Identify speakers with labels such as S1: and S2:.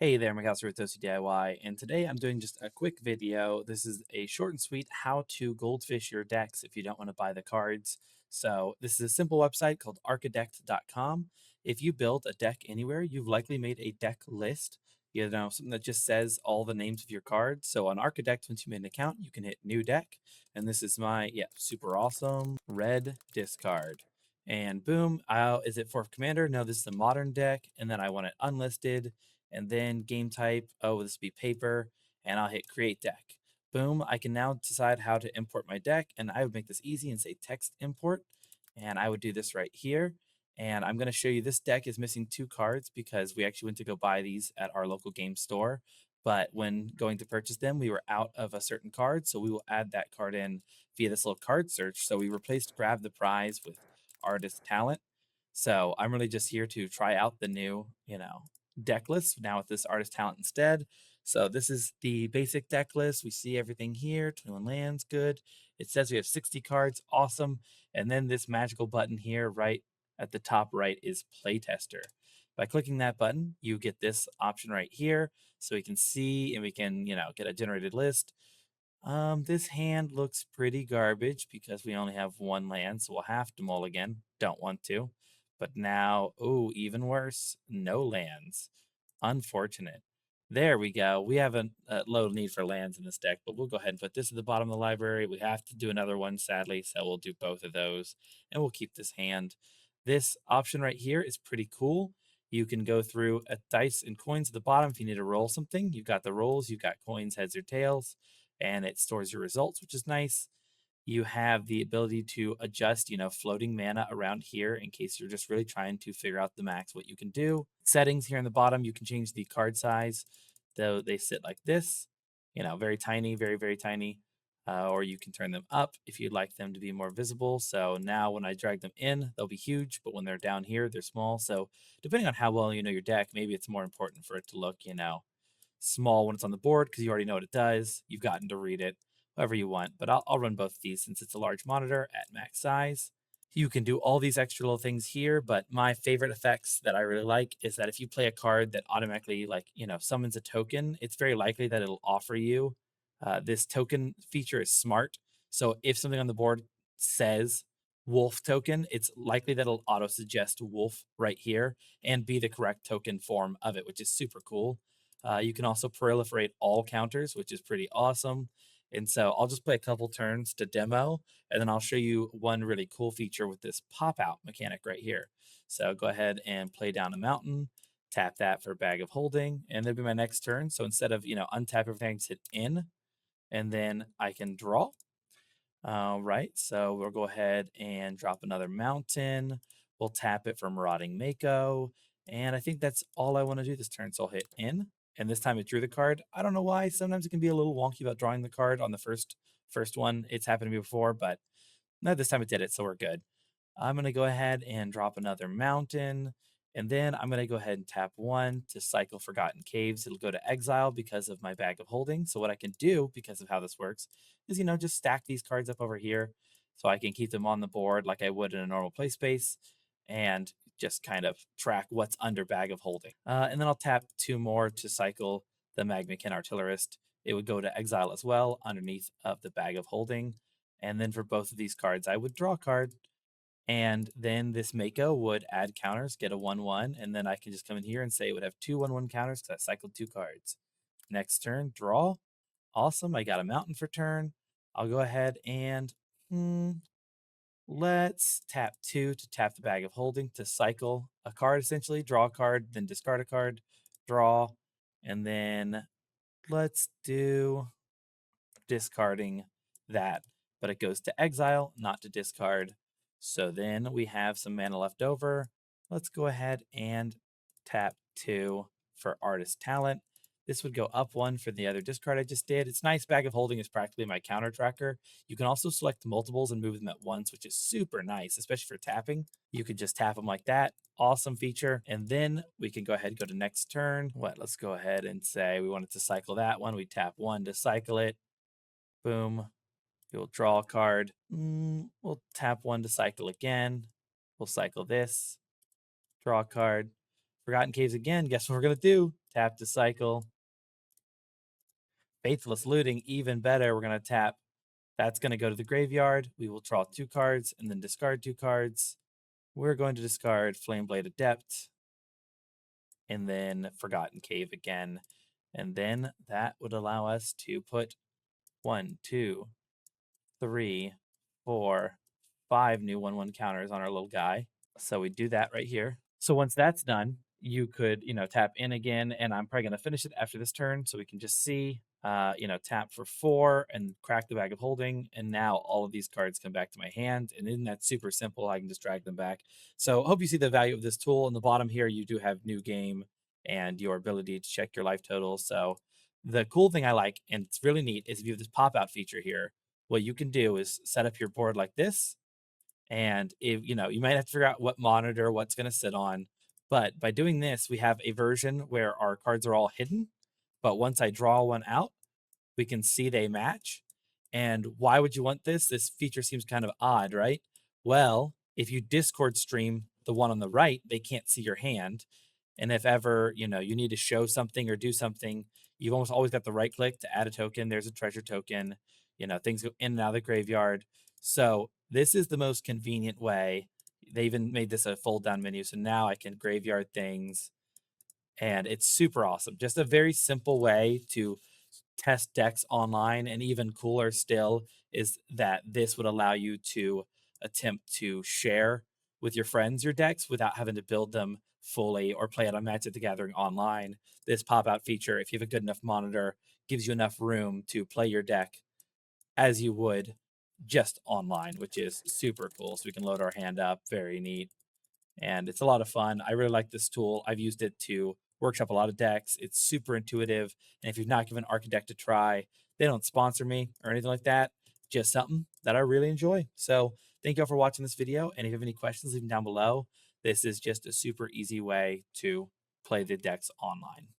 S1: Hey there, Mikhail with OC DIY, and today I'm doing just a quick video. This is a short and sweet how to goldfish your decks if you don't want to buy the cards. So this is a simple website called archidect.com. If you build a deck anywhere, you've likely made a deck list, something that just says all the names of your cards. So on Archidect, once you made an account, you can hit new deck, and this is my, super awesome red discard. And boom, is it for Commander? No, this is a modern deck, and then I want it unlisted and then game type. Oh, this would be paper, and I'll hit create deck. Boom, I can now decide how to import my deck, and I would make this easy and say text import, and I would do this right here. And I'm going to show you this deck is missing two cards because we actually went to go buy these at our local game store. But when going to purchase them, we were out of a certain card. So we will add that card in via this little card search. So we replaced grab the prize with artist talent. So I'm really just here to try out the new, deck list now with this artist talent instead. So this is the basic deck list. We see everything here. 21 lands, good. It says we have 60 cards, awesome. And then this magical button here, right at the top right, is playtester. By clicking that button, you get this option right here. So we can see and we can, get a generated list. This hand looks pretty garbage because we only have one land, so we'll have to mulligan. Don't want to. But now, oh, even worse, no lands. Unfortunate. There we go. We have a low need for lands in this deck, but we'll go ahead and put this at the bottom of the library. We have to do another one, sadly, so we'll do both of those, and we'll keep this hand. This option right here is pretty cool. You can go through a dice and coins at the bottom if you need to roll something. You've got the rolls, you've got coins, heads or tails, and it stores your results, which is nice. You have the ability to adjust, floating mana around here in case you're just really trying to figure out the max what you can do. Settings here in the bottom, you can change the card size, though they sit like this, very tiny, very, very tiny. Or you can turn them up if you'd like them to be more visible. So now when I drag them in, they'll be huge, but when they're down here, they're small. So depending on how well you know your deck, maybe it's more important for it to look, small when it's on the board because you already know what it does. You've gotten to read it however you want, but I'll run both of these since it's a large monitor at max size. You can do all these extra little things here, but my favorite effects that I really like is that if you play a card that automatically, summons a token, it's very likely that it'll offer you. This token feature is smart. So if something on the board says wolf token, it's likely that it'll auto suggest wolf right here and be the correct token form of it, which is super cool. You can also proliferate all counters, which is pretty awesome. And so I'll just play a couple turns to demo, and then I'll show you one really cool feature with this pop out mechanic right here. So go ahead and play down a mountain, tap that for bag of holding, and that'll be my next turn. So instead of, untap everything, just hit in, and then I can draw. Right, so we'll go ahead and drop another mountain. We'll tap it for Marauding Mako, and I think that's all I want to do this turn. So I'll hit in, and this time it drew the card. I don't know why. Sometimes it can be a little wonky about drawing the card on the first one. It's happened to me before, but no, this time it did it, so we're good. I'm going to go ahead and drop another mountain. And then I'm going to go ahead and tap one to cycle Forgotten Caves. It'll go to exile because of my bag of holding. So what I can do because of how this works is, just stack these cards up over here so I can keep them on the board like I would in a normal play space and just kind of track what's under bag of holding. And then I'll tap two more to cycle the Magmakin Artillerist. It would go to exile as well underneath of the bag of holding. And then for both of these cards, I would draw a card. And then this Mako would add counters, get a 1/1, and then I can just come in here and say it would have two 1/1 counters because I cycled two cards. Next turn, draw. Awesome. I got a mountain for turn. I'll go ahead and let's tap two to tap the bag of holding to cycle a card essentially, draw a card, then discard a card, draw, and then let's do discarding that, but it goes to exile, not to discard. So then we have some mana left over. Let's go ahead and tap two for artist talent. This would go up one for the other discard I just did. It's nice. Bag of holding is practically my counter tracker. You can also select multiples and move them at once, which is super nice, especially for tapping. You could just tap them like that. Awesome feature. And then we can go ahead and go to next turn. Let's go ahead and say we wanted to cycle that one. We tap one to cycle it. Boom. You'll draw a card. We'll tap one to cycle again. We'll cycle this. Draw a card. Forgotten Caves again. Guess what we're going to do? Tap to cycle. Faithless Looting, even better. We're going to tap. That's going to go to the graveyard. We will draw 2 cards and then discard 2 cards. We're going to discard Flameblade Adept and then Forgotten Cave again. And then that would allow us to put 1, 2, 3, 4, 5 new 1/1 counters on our little guy. So we do that right here. So once that's done, you could, tap in again, and I'm probably going to finish it after this turn so we can just see, tap for 4 and crack the Bag of Holding. And now all of these cards come back to my hand. And isn't that super simple? I can just drag them back. So I hope you see the value of this tool. In the bottom here, you do have new game and your ability to check your life total. So the cool thing I like, and it's really neat, is if you have this pop out feature here, what you can do is set up your board like this, and if you might have to figure out what monitor what's going to sit on, but by doing this we have a version where our cards are all hidden, but once I draw one out we can see they match. And why would you want this? This feature seems kind of odd, right? Well, if you Discord stream the one on the right, they can't see your hand. And if ever, you need to show something or do something, you've almost always got the right click to add a token. There's a treasure token. Things go in and out of the graveyard. So this is the most convenient way. They even made this a fold down menu. So now I can graveyard things, and it's super awesome. Just a very simple way to test decks online. And even cooler still is that this would allow you to attempt to share with your friends your decks without having to build them fully or play it on Magic the Gathering online. This pop out feature, if you have a good enough monitor, gives you enough room to play your deck as you would just online, which is super cool. So we can load our hand up. Very neat. And it's a lot of fun. I really like this tool. I've used it to workshop a lot of decks. It's super intuitive. And if you've not given Archidekt a try, they don't sponsor me or anything like that. Just something that I really enjoy. So thank you all for watching this video. And if you have any questions, leave them down below. This is just a super easy way to play the decks online.